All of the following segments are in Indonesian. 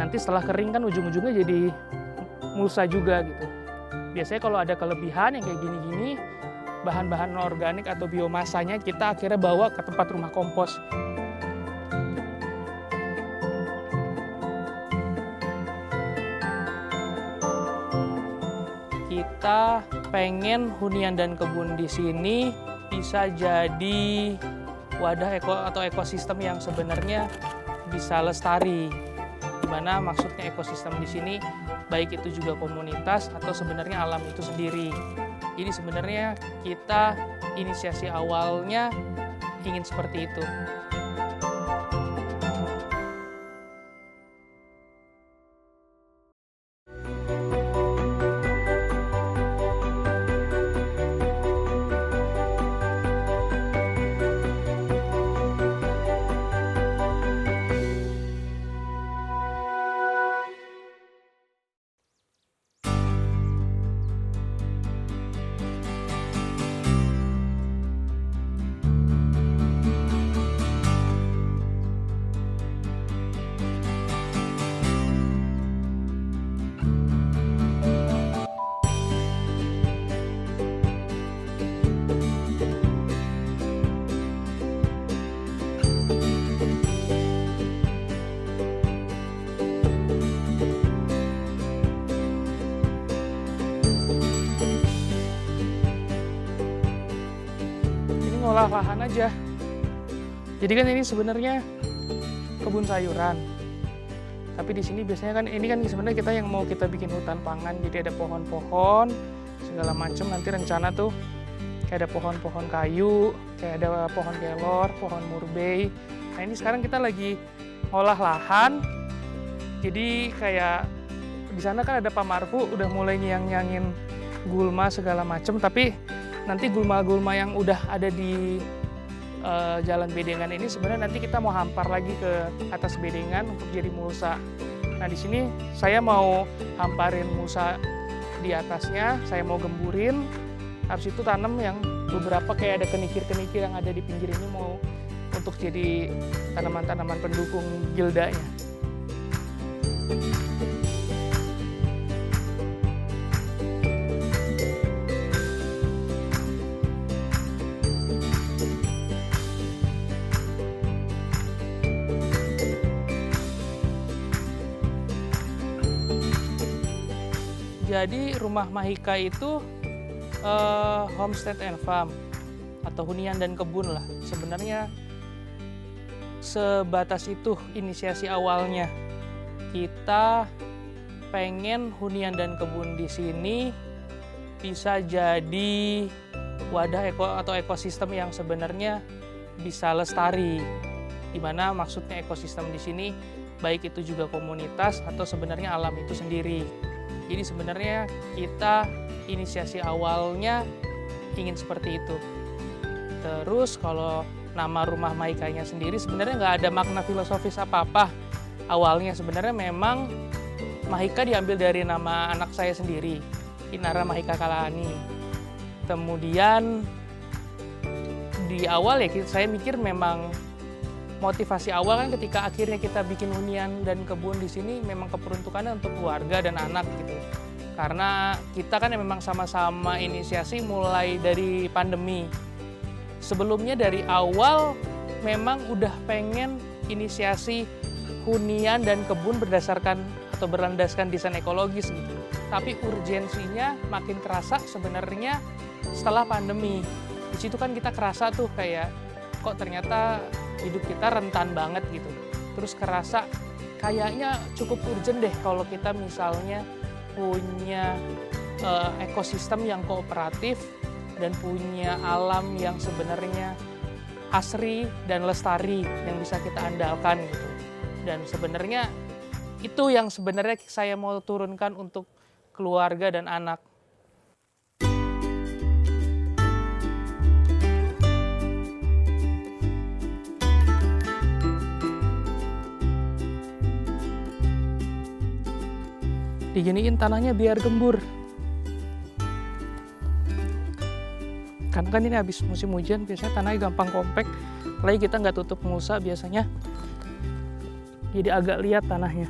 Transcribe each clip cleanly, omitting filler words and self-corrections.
nanti setelah kering kan ujung-ujungnya jadi mulsa juga gitu. Biasanya kalau ada kelebihan yang kayak gini-gini, bahan-bahan organik atau biomasanya kita akhirnya bawa ke tempat rumah kompos. Kita pengen hunian dan kebun di sini bisa jadi wadah ekosistem yang sebenarnya bisa lestari. Dimana maksudnya ekosistem di sini baik itu juga komunitas atau sebenarnya alam itu sendiri. Jadi sebenarnya kita inisiasi awalnya ingin seperti itu. Ngolah lahan aja. Jadi kan ini sebenarnya kebun sayuran. Tapi di sini biasanya kan ini kan sebenarnya kita yang mau kita bikin hutan pangan. Jadi ada pohon-pohon segala macam, nanti rencana tuh kayak ada pohon-pohon kayu, kayak ada pohon kelor, pohon murbei. Nah, ini sekarang kita lagi ngolah lahan. Jadi kayak di sana kan ada Pak Marfu udah mulai nyang-nyangin gulma segala macam, tapi nanti gulma-gulma yang udah ada di Jalan Bedengan ini sebenarnya nanti kita mau hampar lagi ke atas bedengan untuk jadi mulsa. Nah, di sini saya mau hamparin mulsa di atasnya, saya mau gemburin, habis itu tanam yang beberapa kayak ada kenikir-kenikir yang ada di pinggir ini mau untuk jadi tanaman-tanaman pendukung gildanya. Jadi rumah Mahika itu homestead and farm atau hunian dan kebun lah. Sebenarnya sebatas itu inisiasi awalnya. Kita pengen hunian dan kebun di sini bisa jadi wadah ekosistem yang sebenarnya bisa lestari. Dimana maksudnya ekosistem di sini baik itu juga komunitas atau sebenarnya alam itu sendiri. Jadi sebenarnya kita inisiasi awalnya ingin seperti itu. Terus kalau nama rumah Mahikanya sendiri sebenarnya nggak ada makna filosofis apa-apa. Awalnya sebenarnya memang Mahika diambil dari nama anak saya sendiri, Inara Mahika Kalaani. Kemudian di awal ya saya mikir memang motivasi awal kan ketika akhirnya kita bikin hunian dan kebun di sini memang keperuntukannya untuk keluarga dan anak gitu. Karena kita kan memang sama-sama inisiasi mulai dari pandemi. Sebelumnya dari awal memang udah pengen inisiasi hunian dan kebun berdasarkan atau berlandaskan desain ekologis gitu. Tapi urgensinya makin kerasa sebenarnya setelah pandemi. Di situ kan kita kerasa tuh kayak kok ternyata hidup kita rentan banget gitu. Terus kerasa kayaknya cukup urgent deh kalau kita misalnya punya ekosistem yang kooperatif dan punya alam yang sebenarnya asri dan lestari yang bisa kita andalkan gitu. Dan sebenarnya itu yang sebenarnya saya mau turunkan untuk keluarga dan anak. Diginiin tanahnya biar gembur. Karena kan ini habis musim hujan, biasanya tanahnya gampang kompak. Apalagi kita nggak tutup mulsa biasanya. Jadi agak liat tanahnya.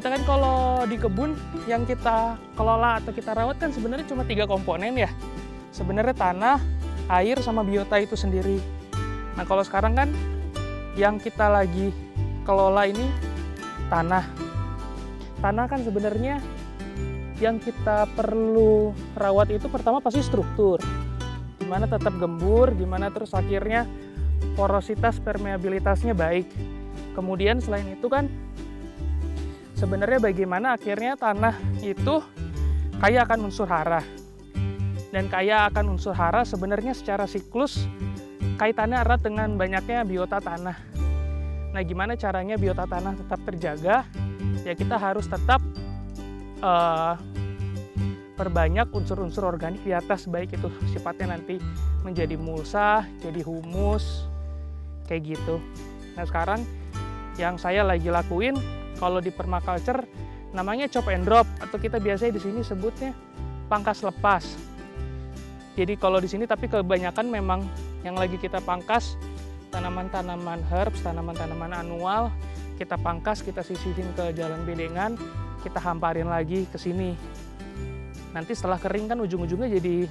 kita kan kalau di kebun yang kita kelola atau kita rawat kan sebenarnya cuma 3 komponen ya. Sebenarnya tanah, air, sama biota itu sendiri. Nah kalau sekarang kan yang kita lagi kelola ini tanah. Tanah kan sebenarnya yang kita perlu rawat itu pertama pasti struktur. Gimana tetap gembur, gimana terus akhirnya porositas, permeabilitasnya baik. Kemudian selain itu kan sebenarnya bagaimana akhirnya tanah itu kaya akan unsur hara. Dan kaya akan unsur hara sebenarnya secara siklus kaitannya erat dengan banyaknya biota tanah. Nah gimana caranya biota tanah tetap terjaga? Ya kita harus tetap perbanyak unsur-unsur organik di atas, baik itu sifatnya nanti menjadi mulsa, jadi humus, kayak gitu. Nah sekarang yang saya lagi lakuin kalau di permaculture namanya chop and drop, atau kita biasanya di sini sebutnya pangkas lepas. Jadi kalau di sini tapi kebanyakan memang yang lagi kita pangkas tanaman-tanaman herbs, tanaman-tanaman anual, kita pangkas, kita sisihin ke jalan bedengan, kita hamparin lagi ke sini. Nanti setelah kering kan ujung-ujungnya jadi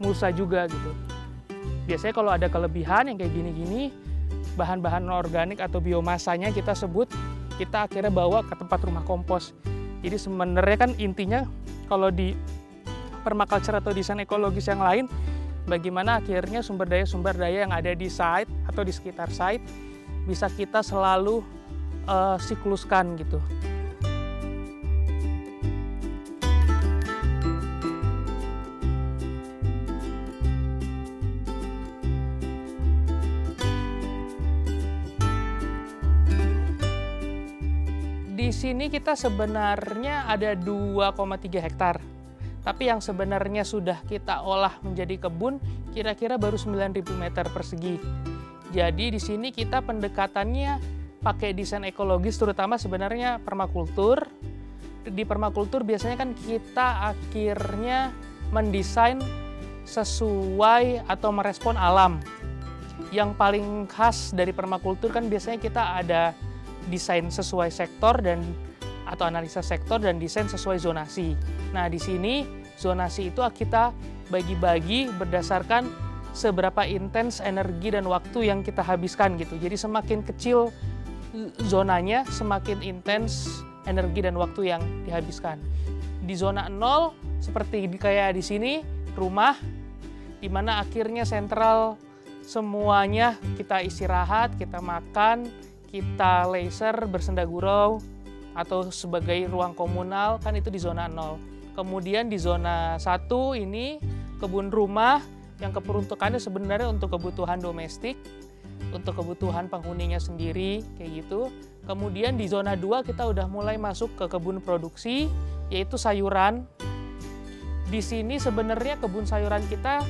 mulsa juga gitu. Biasanya kalau ada kelebihan yang kayak gini-gini, bahan-bahan organik atau biomasanya kita sebut, kita akhirnya bawa ke tempat rumah kompos. Jadi sebenarnya kan intinya kalau di permaculture atau desain ekologis yang lain, bagaimana akhirnya sumber daya yang ada di site atau di sekitar site bisa kita selalu sikluskan gitu. Di sini kita sebenarnya ada 2,3 hektar. Tapi yang sebenarnya sudah kita olah menjadi kebun kira-kira baru 9.000 meter persegi. Jadi di sini kita pendekatannya pakai desain ekologis, terutama sebenarnya permakultur. Di permakultur biasanya kan kita akhirnya mendesain sesuai atau merespon alam. Yang paling khas dari permakultur kan biasanya kita ada desain sesuai sektor dan atau analisa sektor dan desain sesuai zonasi. Nah, di sini zonasi itu kita bagi-bagi berdasarkan seberapa intens energi dan waktu yang kita habiskan gitu. Jadi semakin kecil zonanya, semakin intens energi dan waktu yang dihabiskan. Di zona 0 seperti kayak di sini rumah, di mana akhirnya sentral semuanya kita istirahat, kita makan, kita leisure, bersenda gurau, atau sebagai ruang komunal, kan itu di zona 0. Kemudian di zona 1 ini kebun rumah yang keperuntukannya sebenarnya untuk kebutuhan domestik, untuk kebutuhan penghuninya sendiri, kayak gitu. Kemudian di zona 2 kita udah mulai masuk ke kebun produksi, yaitu sayuran. Di sini sebenarnya kebun sayuran kita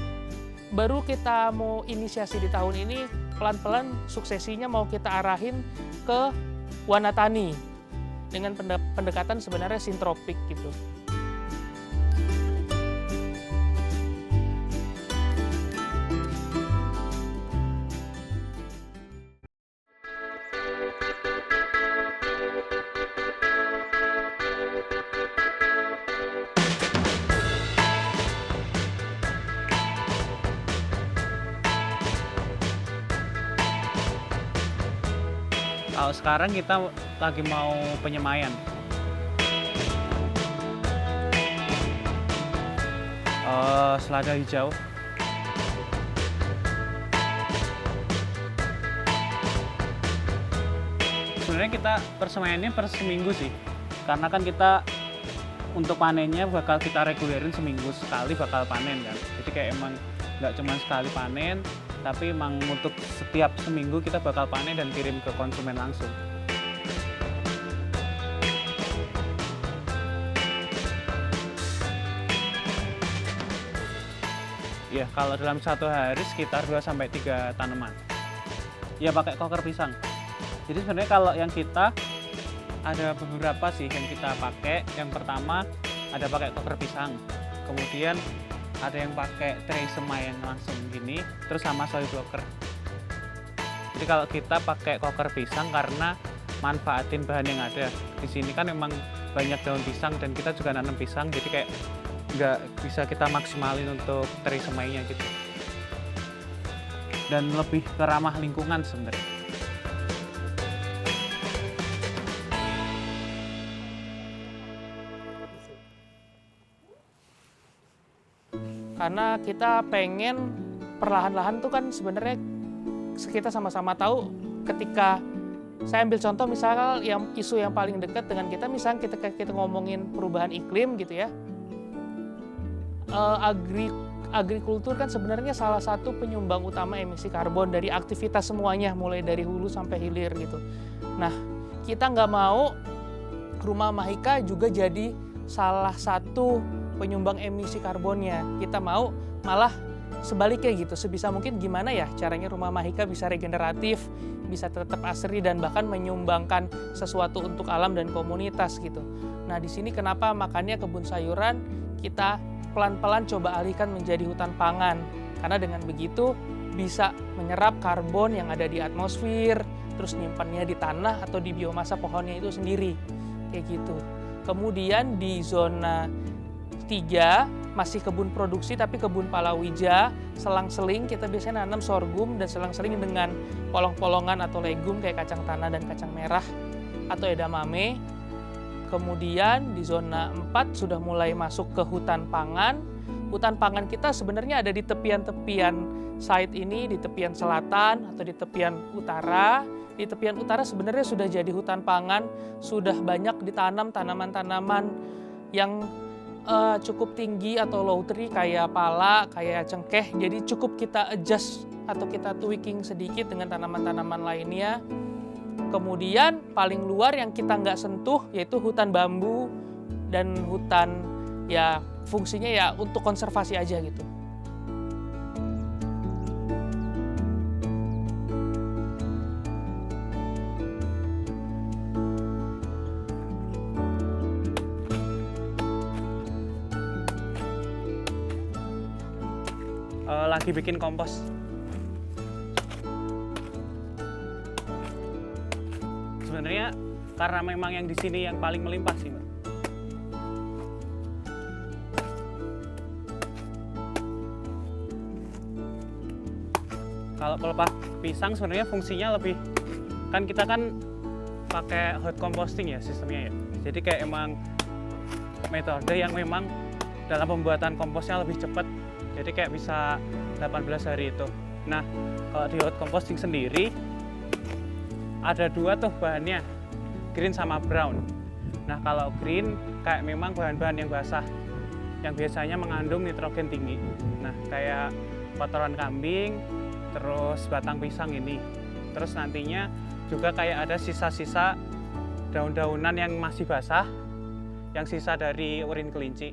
baru kita mau inisiasi di tahun ini, pelan-pelan suksesinya mau kita arahin ke Wanatani dengan pendekatan sebenarnya sintropik gitu. Kalau sekarang kita lagi mau penyemaian. Selada hijau. Sebenarnya kita persemaiannya per seminggu sih. Karena kan kita untuk panennya bakal kita regulerin seminggu sekali bakal panen kan. Jadi kayak emang nggak cuma sekali panen, tapi emang untuk setiap seminggu kita bakal panen dan kirim ke konsumen langsung. Ya, kalau dalam satu hari sekitar 2-3 tanaman. Ya pakai koker pisang. Jadi sebenarnya kalau yang kita ada beberapa sih yang kita pakai. Yang pertama ada pakai koker pisang. Kemudian ada yang pakai tray semaian langsung gini, terus sama soil blocker. Jadi kalau kita pakai koker pisang karena manfaatin bahan yang ada. Di sini kan memang banyak daun pisang dan kita juga nanam pisang, jadi kayak nggak bisa kita maksimalin untuk teri semainya gitu. Dan lebih ke ramah lingkungan sebenarnya. Karena kita pengen perlahan-lahan tuh kan sebenarnya kita sama-sama tahu ketika saya ambil contoh misal yang isu yang paling dekat dengan kita, misal kita ngomongin perubahan iklim gitu ya, agrikultur kan sebenarnya salah satu penyumbang utama emisi karbon dari aktivitas semuanya, mulai dari hulu sampai hilir gitu. Nah, kita nggak mau Rumah Mahika juga jadi salah satu penyumbang emisi karbonnya. Kita mau malah sebaliknya gitu, sebisa mungkin gimana ya caranya Rumah Mahika bisa regeneratif, bisa tetap asri dan bahkan menyumbangkan sesuatu untuk alam dan komunitas gitu. Nah, di sini kenapa makanya kebun sayuran kita pelan-pelan coba alihkan menjadi hutan pangan. Karena dengan begitu bisa menyerap karbon yang ada di atmosfer, terus nyimpannya di tanah atau di biomasa pohonnya itu sendiri. Kayak gitu. Kemudian di zona 3 masih kebun produksi tapi kebun palawija, selang-seling kita biasanya nanam sorghum dan selang-seling dengan polong-polongan atau legum kayak kacang tanah dan kacang merah atau edamame. Kemudian di zona 4 sudah mulai masuk ke hutan pangan. Hutan pangan kita sebenarnya ada di tepian-tepian site ini, di tepian selatan atau di tepian utara. Di tepian utara sebenarnya sudah jadi hutan pangan, sudah banyak ditanam tanaman-tanaman yang cukup tinggi atau low tree kayak pala, kayak cengkeh. Jadi cukup kita adjust atau kita tweaking sedikit dengan tanaman-tanaman lainnya. Kemudian paling luar yang kita nggak sentuh yaitu hutan bambu dan hutan ya fungsinya ya untuk konservasi aja gitu. Lagi bikin kompos. Sebenarnya karena memang yang di sini yang paling melimpah sih, Mbak. Kalau pelepah pisang sebenarnya fungsinya lebih, kan kita kan pakai hot composting ya sistemnya ya. Jadi kayak emang metode yang memang dalam pembuatan komposnya lebih cepat. Jadi kayak bisa 18 hari itu. Nah, kalau di hot composting sendiri ada 2 tuh bahannya, green sama brown. Nah, kalau green kayak memang bahan-bahan yang basah yang biasanya mengandung nitrogen tinggi. Nah, kayak kotoran kambing, terus batang pisang ini. Terus nantinya juga kayak ada sisa-sisa daun-daunan yang masih basah, yang sisa dari urin kelinci.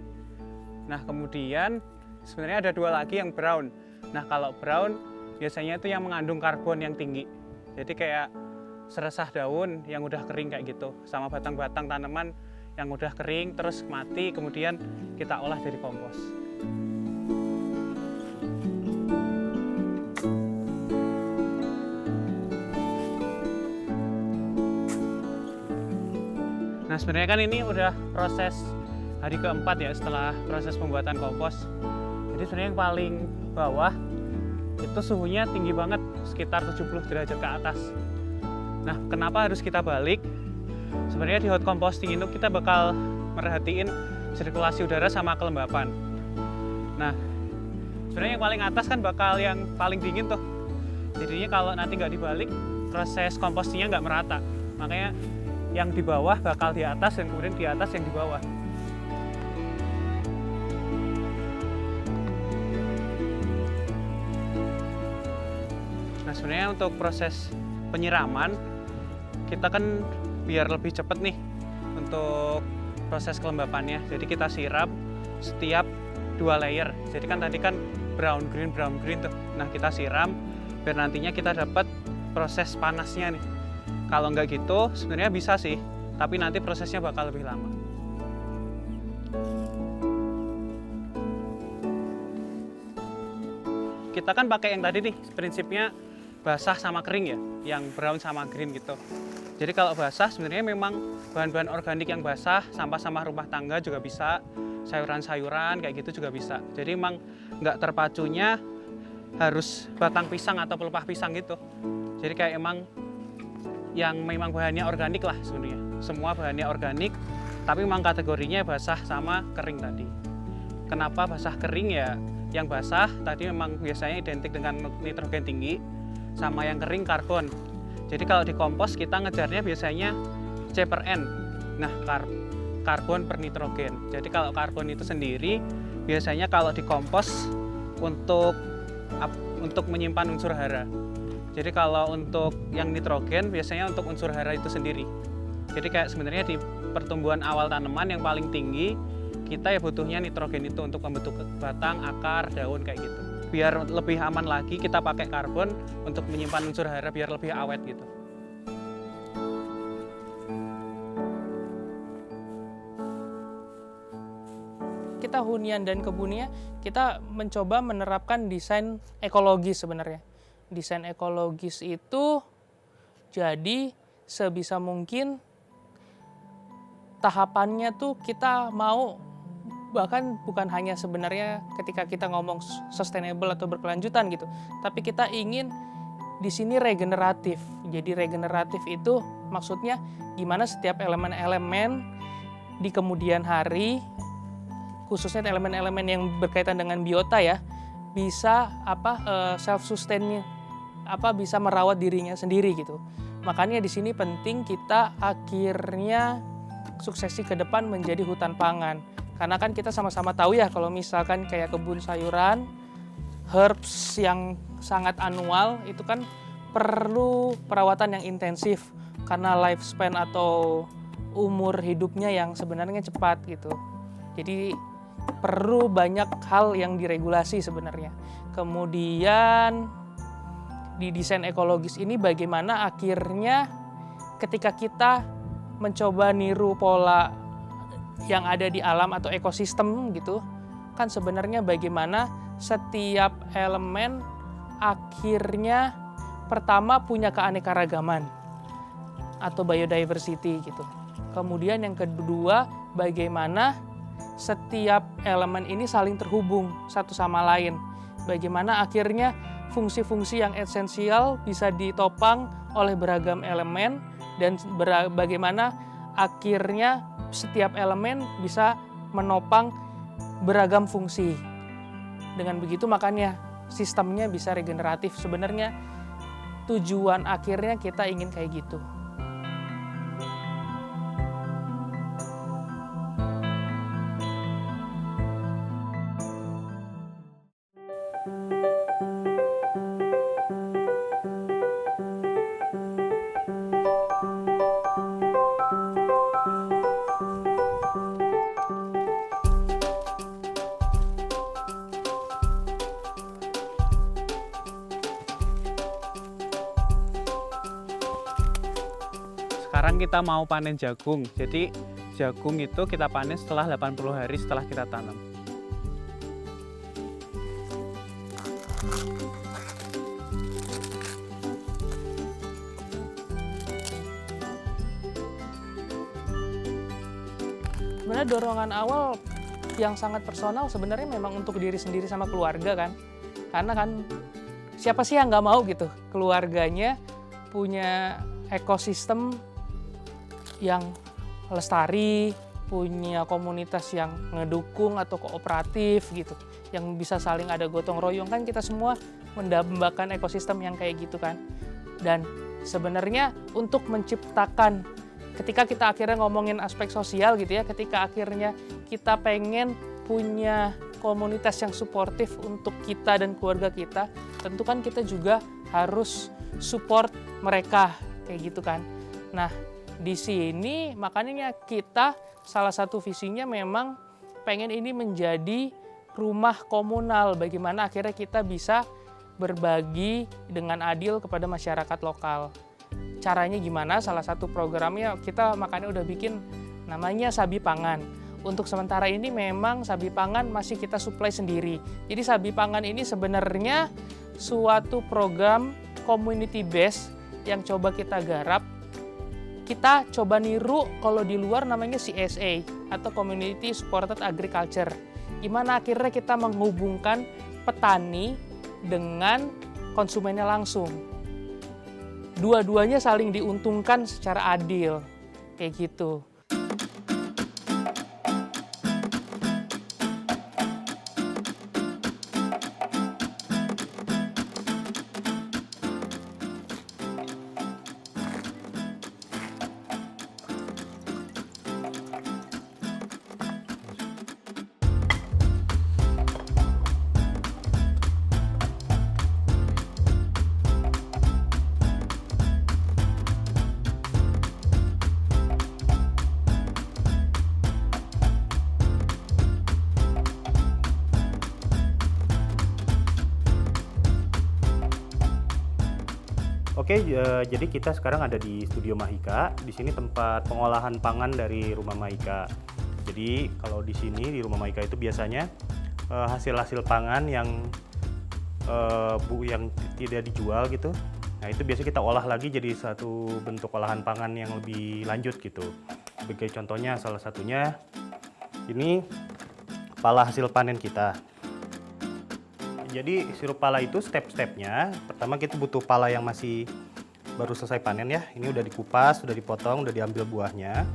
Nah, kemudian sebenarnya ada 2 lagi yang brown. Nah, kalau brown biasanya itu yang mengandung karbon yang tinggi. Jadi kayak seresah daun yang udah kering kayak gitu, sama batang-batang tanaman yang udah kering terus mati, kemudian kita olah jadi kompos. Nah, sebenarnya kan ini udah proses hari keempat ya setelah proses pembuatan kompos. Jadi sebenarnya yang paling bawah itu suhunya tinggi banget, sekitar 70 derajat ke atas. Nah, kenapa harus kita balik? Sebenarnya di hot composting itu kita bakal merhatiin sirkulasi udara sama kelembapan. Nah, sebenarnya yang paling atas kan bakal yang paling dingin tuh. Jadinya kalau nanti nggak dibalik, proses compostingnya nggak merata. Makanya yang di bawah bakal di atas dan kemudian di atas yang di bawah. Nah, sebenarnya untuk proses penyiraman kita kan biar lebih cepat nih untuk proses kelembapannya. Jadi kita siram setiap 2 layer. Jadi kan tadi kan brown green tuh. Nah, kita siram biar nantinya kita dapat proses panasnya nih. Kalau nggak gitu sebenarnya bisa sih, tapi nanti prosesnya bakal lebih lama. Kita kan pakai yang tadi nih, prinsipnya basah sama kering ya, yang brown sama green gitu. Jadi kalau basah sebenarnya memang bahan-bahan organik yang basah, sampah-sampah rumah tangga juga bisa, sayuran-sayuran kayak gitu juga bisa. Jadi memang nggak terpacunya harus batang pisang atau pelepah pisang gitu. Jadi kayak emang yang memang bahannya organik lah sebenarnya. Semua bahannya organik, tapi memang kategorinya basah sama kering tadi. Kenapa basah kering ya? Yang basah tadi memang biasanya identik dengan nitrogen tinggi, sama yang kering karbon. Jadi kalau di kompos kita ngejarnya biasanya C per N. Nah, karbon per nitrogen. Jadi kalau karbon itu sendiri biasanya kalau di kompos untuk menyimpan unsur hara. Jadi kalau untuk yang nitrogen biasanya untuk unsur hara itu sendiri. Jadi kayak sebenarnya di pertumbuhan awal tanaman yang paling tinggi kita ya butuhnya nitrogen itu untuk membentuk batang, akar, daun kayak gitu. Biar lebih aman lagi kita pakai karbon untuk menyimpan unsur hara biar lebih awet gitu. Kita hunian dan kebunnya, kita mencoba menerapkan desain ekologis sebenarnya. Desain ekologis itu jadi sebisa mungkin tahapannya tuh kita mau, bahkan bukan hanya sebenarnya ketika kita ngomong sustainable atau berkelanjutan gitu, tapi kita ingin di sini regeneratif. Jadi regeneratif itu maksudnya gimana setiap elemen-elemen di kemudian hari, khususnya elemen-elemen yang berkaitan dengan biota ya, bisa self sustain, bisa merawat dirinya sendiri gitu. Makanya di sini penting kita akhirnya suksesi ke depan menjadi hutan pangan. Karena kan kita sama-sama tahu ya kalau misalkan kayak kebun sayuran, herbs yang sangat annual itu kan perlu perawatan yang intensif karena lifespan atau umur hidupnya yang sebenarnya cepat gitu. Jadi perlu banyak hal yang diregulasi sebenarnya. Kemudian di desain ekologis ini bagaimana akhirnya ketika kita mencoba niru pola yang ada di alam atau ekosistem gitu, kan sebenarnya bagaimana setiap elemen akhirnya pertama punya keanekaragaman atau biodiversity gitu. Kemudian yang kedua, bagaimana setiap elemen ini saling terhubung satu sama lain. Bagaimana akhirnya fungsi-fungsi yang esensial bisa ditopang oleh beragam elemen dan bagaimana akhirnya setiap elemen bisa menopang beragam fungsi. Dengan begitu makanya sistemnya bisa regeneratif. Sebenarnya tujuan akhirnya kita ingin kayak gitu. Sekarang kita mau panen jagung. Jadi jagung itu kita panen setelah 80 hari setelah kita tanam. Sebenarnya dorongan awal yang sangat personal sebenarnya memang untuk diri sendiri sama keluarga kan. Karena kan siapa sih yang nggak mau gitu keluarganya punya ekosistem yang lestari, punya komunitas yang ngedukung atau kooperatif gitu, yang bisa saling ada gotong royong. Kan kita semua mendambakan ekosistem yang kayak gitu kan. Dan sebenarnya untuk menciptakan, ketika kita akhirnya ngomongin aspek sosial gitu ya, ketika akhirnya kita pengen punya komunitas yang suportif untuk kita dan keluarga kita, tentu kan kita juga harus support mereka kayak gitu kan. Nah, di sini makanya kita salah satu visinya memang pengen ini menjadi rumah komunal, bagaimana akhirnya kita bisa berbagi dengan adil kepada masyarakat lokal. Caranya gimana? Salah satu programnya kita makanya udah bikin namanya Sabi Pangan. Untuk sementara ini memang Sabi Pangan masih kita supply sendiri. Jadi Sabi Pangan ini sebenarnya suatu program community based yang coba kita garap kita coba niru kalau di luar namanya CSA atau Community Supported Agriculture. Gimana akhirnya kita menghubungkan petani dengan konsumennya langsung. Dua-duanya saling diuntungkan secara adil, kayak gitu. Oke, jadi kita sekarang ada di Studio Mahika. Di sini tempat pengolahan pangan dari Rumah Mahika. Jadi kalau di sini di Rumah Mahika itu biasanya hasil-hasil pangan yang yang tidak dijual gitu. Nah itu biasanya kita olah lagi jadi satu bentuk olahan pangan yang lebih lanjut gitu. Sebagai contohnya salah satunya ini pala hasil panen kita. Jadi sirup pala itu step-stepnya, pertama kita butuh pala yang masih baru selesai panen ya. Ini udah dikupas, udah dipotong, udah diambil buahnya.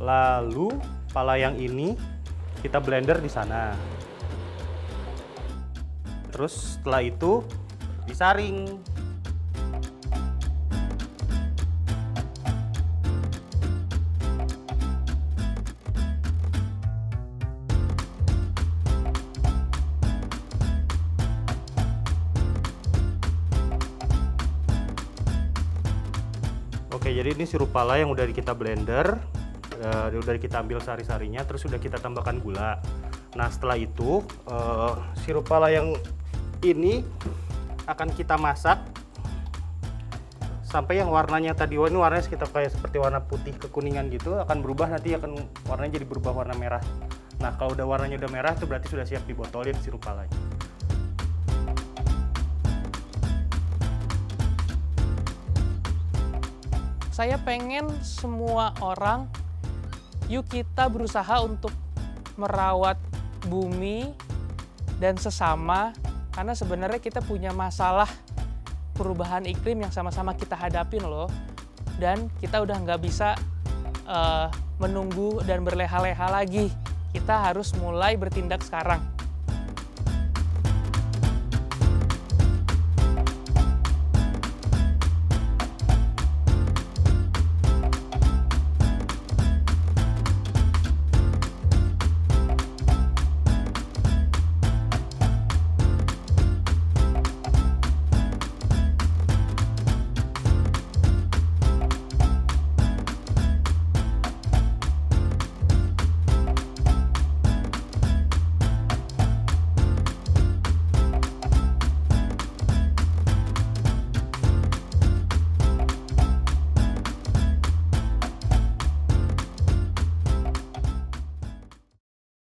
Lalu pala yang ini kita blender di sana. Terus setelah itu disaring. Oke, jadi ini sirup pala yang udah kita blender, udah kita ambil sari-sarinya, terus udah kita tambahkan gula. Nah setelah itu sirup pala yang ini akan kita masak sampai yang warnanya tadi, ini warnanya sekitar kayak seperti warna putih kekuningan gitu, akan berubah nanti akan warnanya jadi berubah warna merah. Nah kalau udah warnanya udah merah itu berarti sudah siap dibotolin sirup palanya. Saya pengen semua orang, yuk kita berusaha untuk merawat bumi dan sesama, karena sebenarnya kita punya masalah perubahan iklim yang sama-sama kita hadapin loh. Dan kita udah nggak bisa menunggu dan berleha-leha lagi. Kita harus mulai bertindak sekarang.